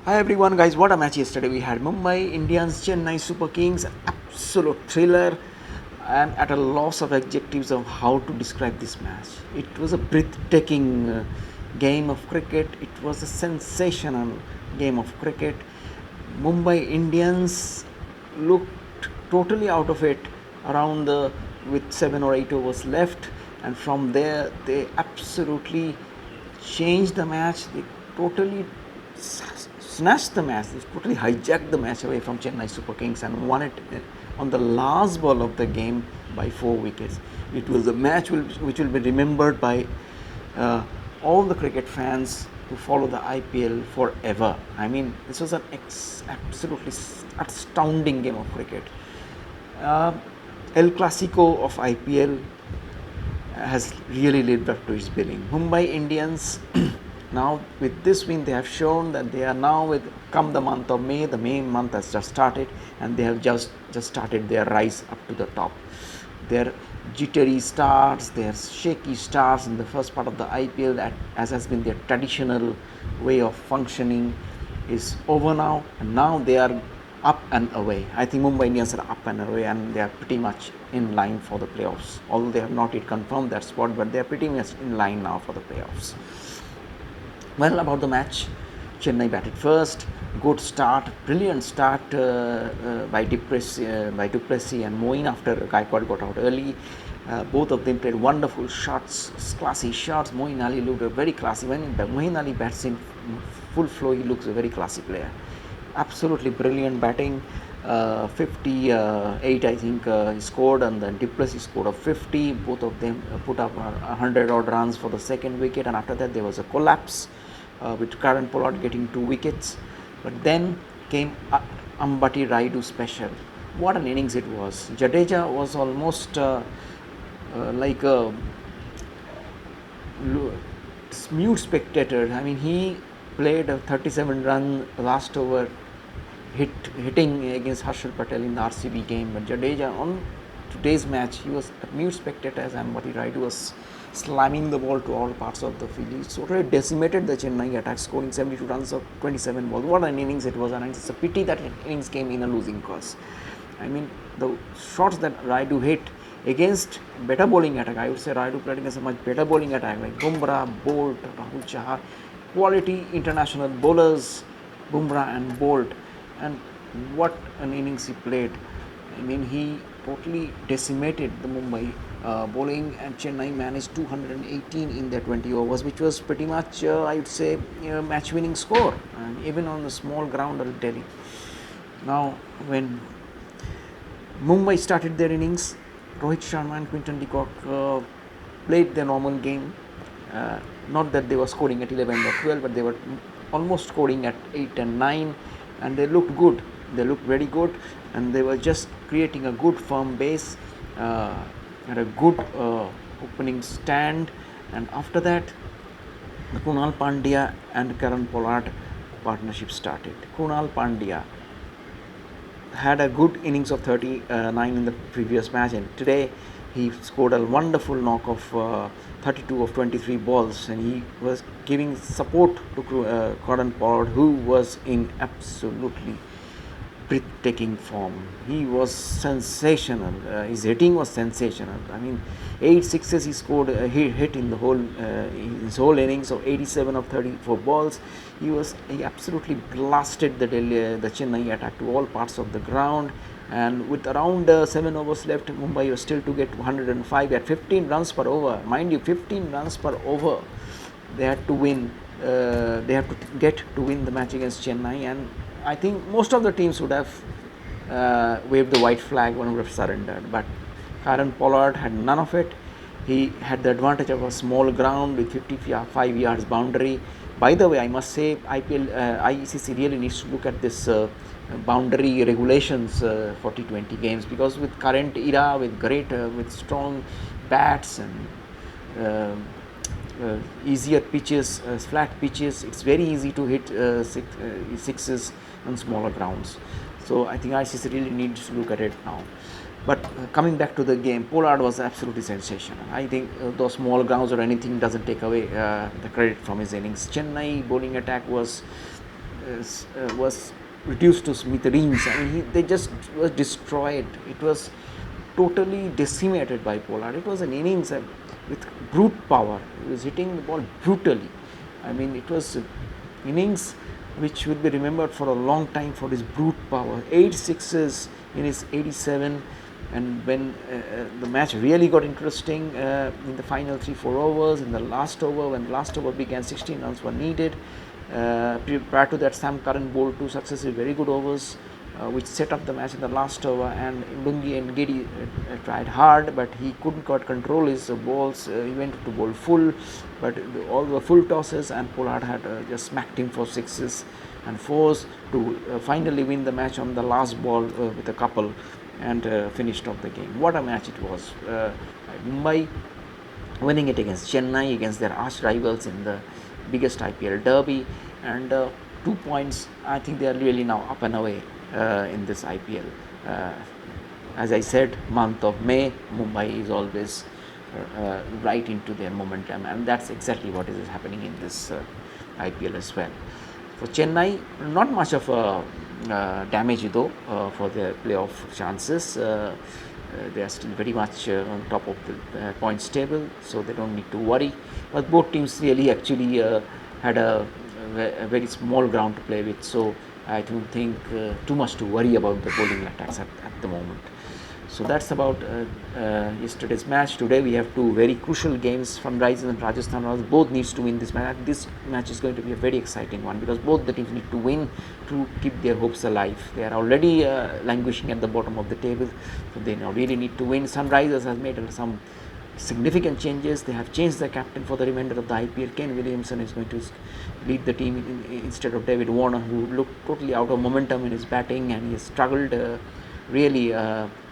Hi everyone, guys. What a match yesterday we had. Mumbai Indians, Chennai Super Kings, absolute thriller. I am at a loss of adjectives of how to describe this match. It was a breathtaking game of cricket. It was a sensational game of cricket. Mumbai Indians looked totally out of it around with 7 or 8 overs left, and from there they absolutely changed the match. They totally snatched the match, they totally hijacked the match away from Chennai Super Kings and won it on the last ball of the game by 4 wickets. It was a match which will be remembered by all the cricket fans who follow the IPL forever. I mean, this was an absolutely astounding game of cricket. El Clasico of IPL has really lived up to its billing. Mumbai Indians now with this win they have shown that they are now with come the month of May. The May month has just started and they have just started their rise up to the top. Their jittery starts, their shaky starts in the first part of the IPL, as has been their traditional way of functioning, is over now, and now they are up and away. I think Mumbai Indians are up and away and they are pretty much in line for the playoffs. Although they have not yet confirmed that spot, but they are pretty much in line now for the playoffs. Well, about the match, Chennai batted first. Good start, brilliant start by Duplessis and Moeen after Gaikwad got out early. Both of them played wonderful shots, classy shots. Moeen Ali looked very classy. When Moeen Ali bats in full flow, he looks a very classy player. Absolutely brilliant batting. 58 I think he scored, and then Duplessis scored a 50. Both of them put up 100 odd runs for the second wicket, and after that there was a collapse with Pollard getting 2 wickets. But then came Ambati Rayudu special. What an innings it was. Jadeja was almost like a mute spectator. I mean, he played a 37-run last over hitting against Harshal Patel in the RCB game, but Jadeja on today's match, he was a mute spectator as Ambati Rayudu was slamming the ball to all parts of the field. He sort of decimated the Chennai attack, scoring 72 runs of 27 balls. What an innings it was, and it's a pity that innings came in a losing cause. I mean, the shots that Rayudu hit against better bowling attack, I would say Rayudu played against a much better bowling attack like Bumrah, Bolt, Rahul Chahar, quality international bowlers, Bumrah and Bolt. And what an innings he played. I mean, he totally decimated the Mumbai bowling, and Chennai managed 218 in their 20 overs, which was pretty much, I would say, match winning score, and even on the small ground of Delhi. Now, when Mumbai started their innings, Rohit Sharma and Quinton de Kock played their normal game. Not that they were scoring at 11 or 12, but they were almost scoring at 8 and 9. And they looked good. They looked very good, and they were just creating a good firm base, had a good opening stand, and after that, the Kunal Pandya and Karan Pollard partnership started. Kunal Pandya had a good innings of 39 in the previous match, and today he scored a wonderful knock of 32 of 23 balls, and he was giving support to Karan Pollard, who was in absolutely breathtaking form. He was sensational. His hitting was sensational. I mean, 8 sixes he scored, he hit in the his whole innings of 87 of 34 balls. He absolutely blasted the Chennai attack to all parts of the ground. And with around 7 overs left, Mumbai was still to get 105 at 15 runs per over. Mind you, 15 runs per over. They had to win. They have to get to win the match against Chennai, and I think most of the teams would have waved the white flag and would have surrendered. But Karan Pollard had none of it. He had the advantage of a small ground with 55 yards boundary. By the way, I must say ICC really needs to look at this boundary regulations for T20 games, because with current era, with strong bats and easier pitches, flat pitches, it's very easy to hit sixes on smaller grounds. So I think ICC really needs to look at it now. But coming back to the game, Pollard was absolutely sensational. I think those small grounds or anything doesn't take away the credit from his innings. Chennai bowling attack was was reduced to smithereens. I mean, they just was destroyed. It was totally decimated by Pollard. It was an innings with brute power. He was hitting the ball brutally. I mean, it was innings which will be remembered for a long time for his brute power. 8 sixes in his 87, and when the match really got interesting in the final 3-4 overs, in the last over, when the last over began, 16 runs were needed. Prior to that, Sam Curran bowled 2 successive very good overs, which set up the match in the last over, and Lungi and Giddy tried hard, but he couldn't quite control his balls. He went to bowl full, but all the full tosses, and Pollard had just smacked him for 6s and 4s to finally win the match on the last ball with a couple, and finished off the game. What a match it was. Mumbai winning it against Chennai, against their arch rivals in the biggest IPL derby, and 2 points. I think they are really now up and away in this IPL. As I said, month of May, Mumbai is always right into their momentum, and that's exactly what is happening in this IPL as well. For Chennai, not much of a damage though for their playoff chances. They are still very much on top of the points table, so they don't need to worry. But both teams really actually had a very small ground to play with, so I don't think too much to worry about the bowling attacks at the moment. So that's about yesterday's match. Today we have 2 very crucial games. Sunrisers and Rajasthan Royals both needs to win this match. This match is going to be a very exciting one because both the teams need to win to keep their hopes alive. They are already languishing at the bottom of the table, so they now really need to win. Sunrisers has made some significant changes. They have changed the captain for the remainder of the IPL. Ken Williamson is going to lead the team instead of David Warner, who looked totally out of momentum in his batting, and he has struggled really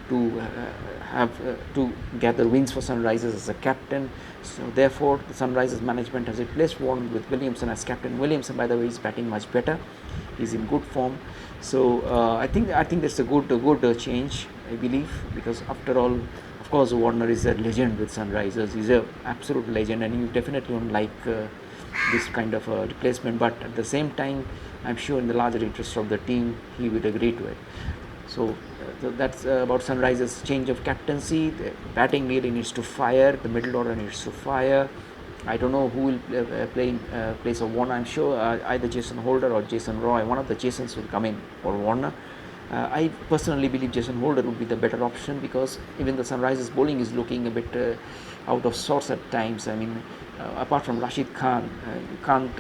to gather wins for Sunrisers as a captain. So therefore, the Sunrisers management has replaced Warner with Williamson as captain. Williamson, by the way, is batting much better. He's in good form. So I think that's a good change, I believe, because after all, of course, Warner is a legend with Sunrisers. He's an absolute legend, and you definitely don't like this kind of a replacement. But at the same time, I'm sure in the larger interest of the team, he would agree to it. So that's about Sunrisers' change of captaincy. The batting really needs to fire. The middle order needs to fire. I don't know who will play in place of Warner. I'm sure either Jason Holder or Jason Roy. One of the Jasons will come in for Warner. I personally believe Jason Holder would be the better option because even the Sunrisers bowling is looking a bit out of sorts at times. I mean, apart from Rashid Khan, you can't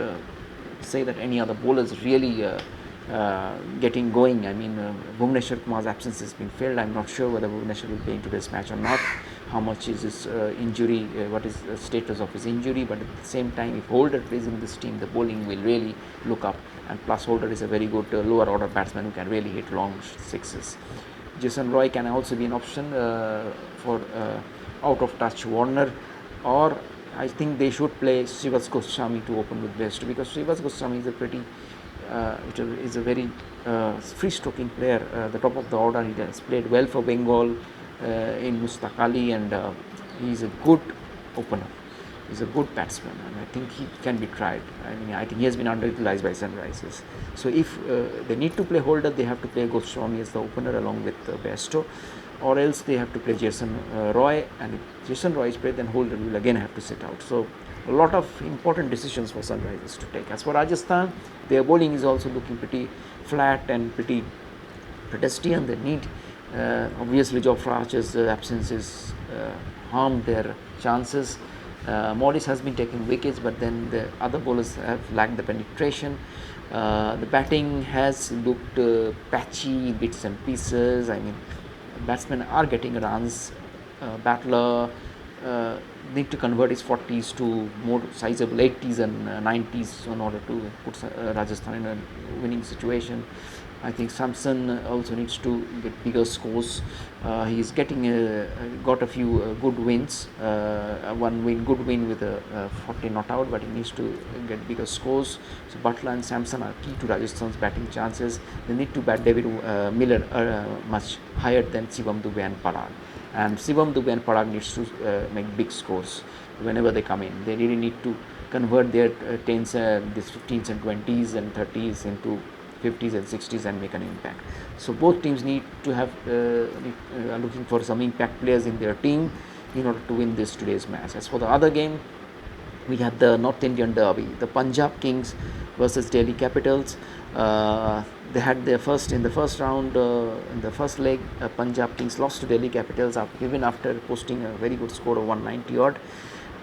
say that any other bowler is really getting going. I mean, Bhuvneshwar Kumar's absence has been filled. I'm not sure whether Bhuvneshwar will play into this match or not. How much is his injury, what is the status of his injury, but at the same time, if Holder plays in this team, the bowling will really look up, and plus Holder is a very good lower order batsman who can really hit long 6s. Jason Roy can also be an option for out of touch Warner, or I think they should play Srivas Goswami to open with best, because Srivas Goswami is a pretty is a very free-stroking player. The top of the order, he has played well for Bengal in Mustaq Ali, and he is a good opener. He's a good batsman, and I think he can be tried. I mean, I think he has been underutilized by Sunrisers. So if they need to play Holder, they have to play Goswami as the opener along with Bairstow, or else they have to play Jason Roy, and if Jason Roy is played, then Holder will again have to sit out. So a lot of important decisions for Sunrisers to take. As for Rajasthan, their bowling is also looking pretty flat and pretty pedestrian. They need, obviously, Jofra Archer's absence has harmed their chances. Morris has been taking wickets, but then the other bowlers have lacked the penetration. The batting has looked patchy, bits and pieces. I mean, batsmen are getting runs. Battler need to convert his 40s to more sizable 80s and 90s in order to put Rajasthan in a winning situation. I think Samson also needs to get bigger scores. He is getting got a few good wins. Good win with a 40 not out, but he needs to get bigger scores. So Butler and Samson are key to Rajasthan's batting chances. They need to bat David Miller much higher than Shivam Dube and Pollard. And Shivam Dube and Pollard needs to make big scores whenever they come in. They really need to convert their 10s, this 15s and 20s and 30s into 50s and 60s and make an impact. So both teams need to have are looking for some impact players in their team in order to win this today's match. As for the other game, we had the North Indian Derby, the Punjab Kings versus Delhi Capitals. They had their first in the first round, in the first leg. Punjab Kings lost to Delhi Capitals even after posting a very good score of 190 odd.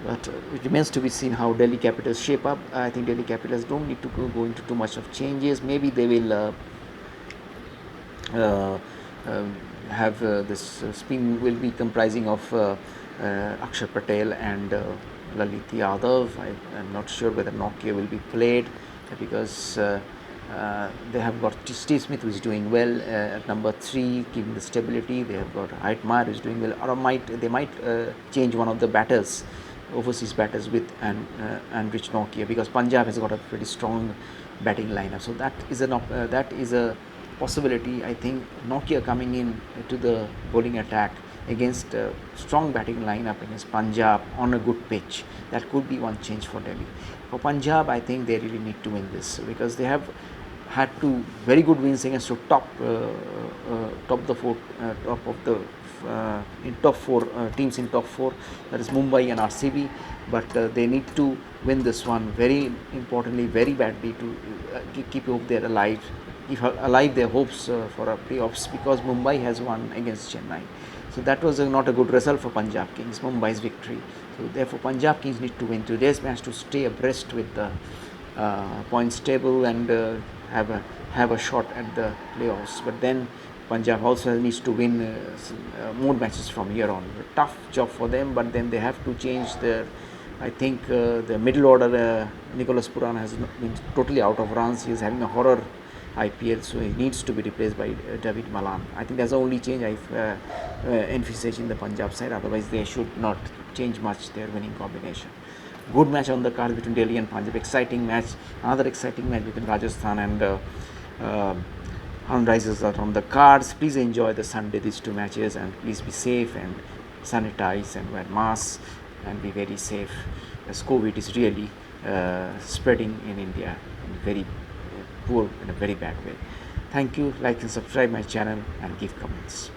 But it remains to be seen how Delhi Capitals shape up. I think Delhi Capitals don't need to go into too much of changes. Maybe they will have this spin will be comprising of Akshar Patel and Lalit Yadav. I'm not sure whether Nokia will be played because they have got Steve Smith, who is doing well at number 3, giving the stability. They have got Heitmar, who is doing well. Or they might change one of the batters, overseas batters, with and Rich Nokia, because Punjab has got a pretty strong batting lineup. So that is a possibility. I think Nokia coming in to the bowling attack against a strong batting lineup against Punjab on a good pitch, that could be one change for Delhi. For Punjab, I think they really need to win this, because they have had two very good wins against top of the in top 4 teams in top 4, that is Mumbai and RCB. But they need to win this one very importantly, very badly, to keep their their hopes for a playoffs, because Mumbai has won against Chennai. So that was not a good result for Punjab Kings, Mumbai's victory. So therefore Punjab Kings need to win today's match to stay abreast with the points table and have a shot at the playoffs. But then Punjab also needs to win more matches from here on. A tough job for them, but then they have to change their, I think the middle order, Nicholas Puran has been totally out of runs. He is having a horror IPL, so he needs to be replaced by David Malan. I think that's the only change I envisage in the Punjab side. Otherwise, they should not change much their winning combination. Good match on the card between Delhi and Punjab. Exciting match. Another exciting match between Rajasthan and Sunrisers are on the cards. Please enjoy the Sunday, these two matches, and please be safe and sanitize and wear masks and be very safe, as COVID is really spreading in India in very poor, in a very bad way. Thank you. Like and subscribe my channel and give comments.